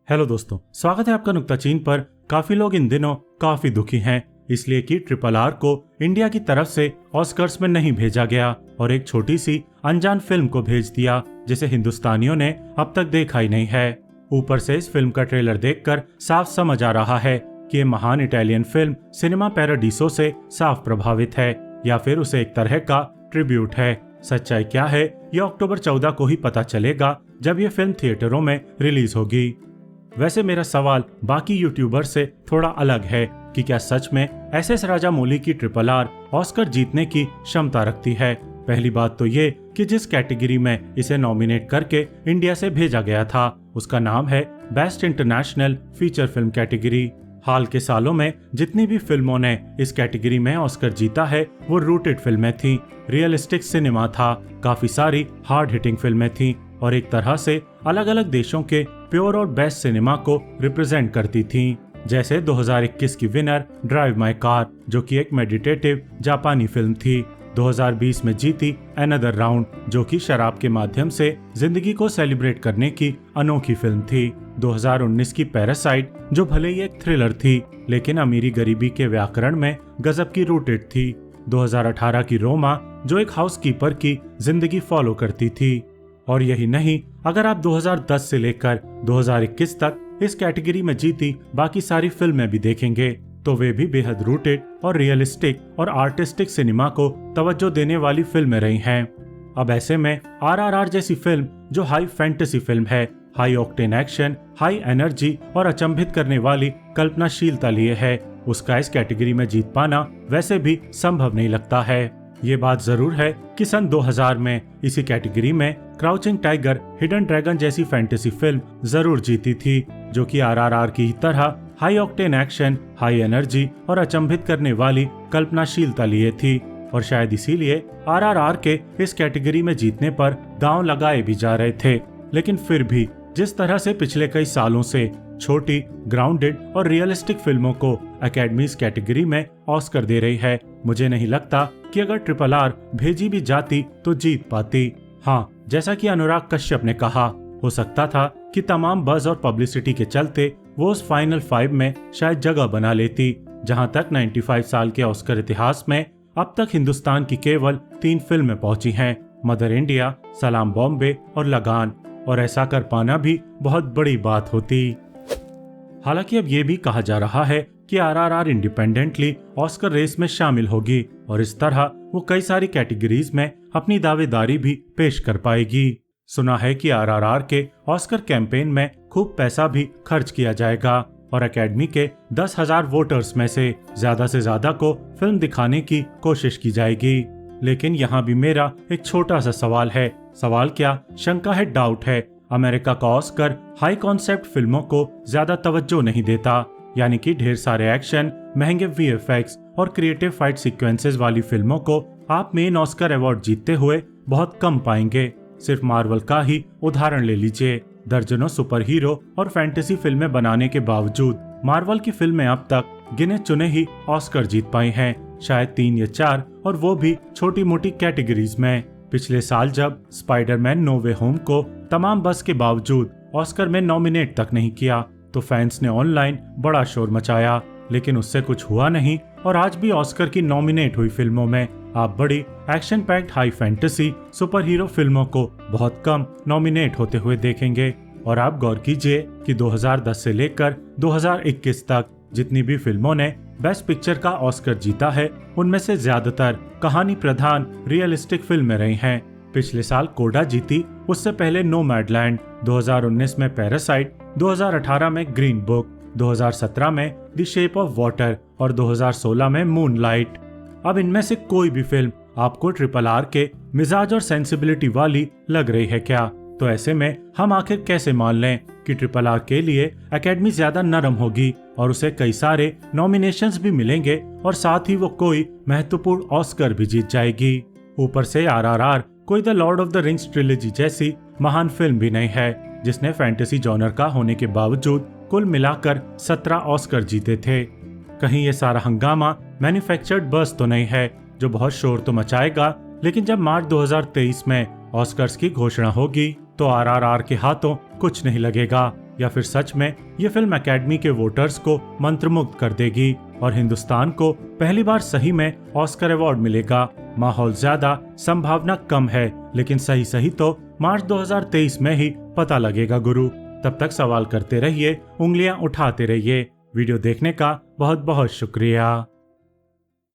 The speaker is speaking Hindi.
हेलो दोस्तों, स्वागत है आपका नुक्ताचीन पर। काफी लोग इन दिनों काफी दुखी हैं, इसलिए कि RRR को इंडिया की तरफ से ऑस्कर्स में नहीं भेजा गया और एक छोटी सी अनजान फिल्म को भेज दिया जिसे हिंदुस्तानियों ने अब तक देखा ही नहीं है। ऊपर से इस फिल्म का ट्रेलर देखकर साफ समझ आ रहा है कि ये महान इटालियन फिल्म सिनेमा पैराडीसो से साफ प्रभावित है या फिर उसे एक तरह का ट्रिब्यूट है। सच्चाई क्या है ये अक्टूबर 14 को ही पता चलेगा जब ये फिल्म थिएटरों में रिलीज होगी। वैसे मेरा सवाल बाकी यूट्यूबर से थोड़ा अलग है कि क्या सच में एस राजामौली की RRR ऑस्कर जीतने की क्षमता रखती है। पहली बात तो ये कि जिस कैटेगरी में इसे नॉमिनेट करके इंडिया से भेजा गया था उसका नाम है best international feature film category. हाल के सालों में जितनी भी फिल्मों ने इस कैटेगरी में ऑस्कर जीता है वो रूटेड फिल्में थीं, रियलिस्टिक सिनेमा था, काफी सारी हार्ड हिटिंग फिल्में थीं और एक तरह से अलग अलग देशों के प्योर और बेस्ट सिनेमा को रिप्रेजेंट करती थीं। जैसे 2021 की विनर ड्राइव माय कार, जो कि एक मेडिटेटिव जापानी फिल्म थी। 2020 में जीती अनदर राउंड, जो कि शराब के माध्यम से जिंदगी को सेलिब्रेट करने की अनोखी फिल्म थी। 2019 की पैरासाइट, जो भले ही एक थ्रिलर थी लेकिन अमीरी गरीबी के व्याकरण में गजब की रूटेड थी। 2018 की रोमा, जो एक हाउसकीपर की जिंदगी फॉलो करती थी। और यही नहीं, अगर आप 2010 से लेकर 2021 तक इस कैटेगरी में जीती बाकी सारी फिल्में भी देखेंगे तो वे भी बेहद रूटेड और रियलिस्टिक और आर्टिस्टिक सिनेमा को तवज्जो देने वाली फिल्में रही हैं। अब ऐसे में RRR जैसी फिल्म, जो हाई फैंटेसी फिल्म है, high octane action, high energy और अचंभित करने वाली कल्पनाशीलता लिए है, उसका इस कैटेगरी में जीत पाना वैसे भी संभव नहीं लगता है। ये बात जरूर है कि सन 2000 में इसी कैटेगरी में क्राउचिंग टाइगर, हिडन ड्रैगन जैसी फैंटेसी फिल्म जरूर जीती थी, जो कि RRR की ही तरह high octane action, high energy और अचंभित करने वाली कल्पनाशीलता लिए थी। और शायद इसीलिए RRR के इस कैटेगरी में जीतने पर दांव लगाए भी जा रहे थे। लेकिन फिर भी जिस तरह से पिछले कई सालों से छोटी, ग्राउंडेड और रियलिस्टिक फिल्मों को अकेडमी इस कैटेगरी में ऑस्कर दे रही है, मुझे नहीं लगता कि अगर RRR भेजी भी जाती तो जीत पाती। हाँ, जैसा कि अनुराग कश्यप ने कहा, हो सकता था कि तमाम बज़ और पब्लिसिटी के चलते वो उस फाइनल 5 में शायद जगह बना लेती। जहां तक 95 साल के ऑस्कर इतिहास में अब तक हिंदुस्तान की केवल 3 फिल्में पहुंची हैं, मदर इंडिया, सलाम बॉम्बे और लगान, और ऐसा कर पाना भी बहुत बड़ी बात होती। हालांकि अब ये भी कहा जा रहा है कि RRR इंडिपेंडेंटली ऑस्कर रेस में शामिल होगी और इस तरह वो कई सारी कैटेगरीज में अपनी दावेदारी भी पेश कर पाएगी। सुना है कि RRR के ऑस्कर कैंपेन में खूब पैसा भी खर्च किया जाएगा और एकेडमी के 10,000 वोटर्स में से ज्यादा को फिल्म दिखाने की कोशिश की जाएगी। लेकिन यहाँ भी मेरा एक छोटा सा सवाल है। सवाल क्या, शंका है, डाउट है। अमेरिका का ऑस्कर हाई कॉन्सेप्ट फिल्मों को ज्यादा तवज्जो नहीं देता, यानी कि ढेर सारे एक्शन, महंगे VFX और क्रिएटिव फाइट सीक्वेंसेस वाली फिल्मों को आप मेन ऑस्कर अवार्ड जीतते हुए बहुत कम पाएंगे। सिर्फ मार्वल का ही उदाहरण ले लीजिए। दर्जनों सुपर हीरो और फैंटेसी फिल्में बनाने के बावजूद मार्वल की फिल्में अब तक गिने चुने ही ऑस्कर जीत पाई हैं, शायद 3 या 4, और वो भी छोटी मोटी कैटेगरीज में। पिछले साल जब स्पाइडरमैन नो वे होम को तमाम बस के बावजूद ऑस्कर में नॉमिनेट तक नहीं किया तो फैंस ने ऑनलाइन बड़ा शोर मचाया, लेकिन उससे कुछ हुआ नहीं। और आज भी ऑस्कर की नॉमिनेट हुई फिल्मों में आप बड़ी action packed high fantasy super hero फिल्मों को बहुत कम नॉमिनेट होते हुए देखेंगे। और आप गौर कीजिए कि 2010 से लेकर 2021 तक जितनी भी फिल्मों ने बेस्ट पिक्चर का ऑस्कर जीता है उनमें से ज्यादातर कहानी प्रधान रियलिस्टिक फिल्में रही हैं। पिछले साल कोडा जीती, उससे पहले नोमैडलैंड, 2019 में पैरासाइट, 2018 में ग्रीन बुक, 2017 में द शेप ऑफ वाटर और 2016 में मूनलाइट। अब इनमें से कोई भी फिल्म आपको RRR के मिजाज और सेंसिबिलिटी वाली लग रही है क्या? तो ऐसे में हम आखिर कैसे मान लें कि RRR के लिए एकेडमी ज्यादा नरम होगी और उसे कई सारे नॉमिनेशंस भी मिलेंगे और साथ ही वो कोई महत्वपूर्ण ऑस्कर भी जीत जाएगी। ऊपर से RRR कोई the Lord of the rings trilogy जैसी महान फिल्म भी नहीं है जिसने फैंटेसी जॉनर का होने के बावजूद कुल मिलाकर 17 ऑस्कर जीते थे। कहीं ये सारा हंगामा मैन्युफैक्चर्ड बस तो नहीं है जो बहुत शोर तो मचाएगा, लेकिन जब मार्च 2023 में ऑस्कर्स की घोषणा होगी तो RRR के हाथों कुछ नहीं लगेगा। या फिर सच में ये फिल्म एकेडमी के वोटर्स को मंत्रमुग्ध कर देगी और हिंदुस्तान को पहली बार सही में ऑस्कर अवार्ड मिलेगा। माहौल ज्यादा, संभावना कम है, लेकिन सही तो मार्च 2023 में ही पता लगेगा गुरु। तब तक सवाल करते रहिए, उंगलियां उठाते रहिए। वीडियो देखने का बहुत बहुत शुक्रिया।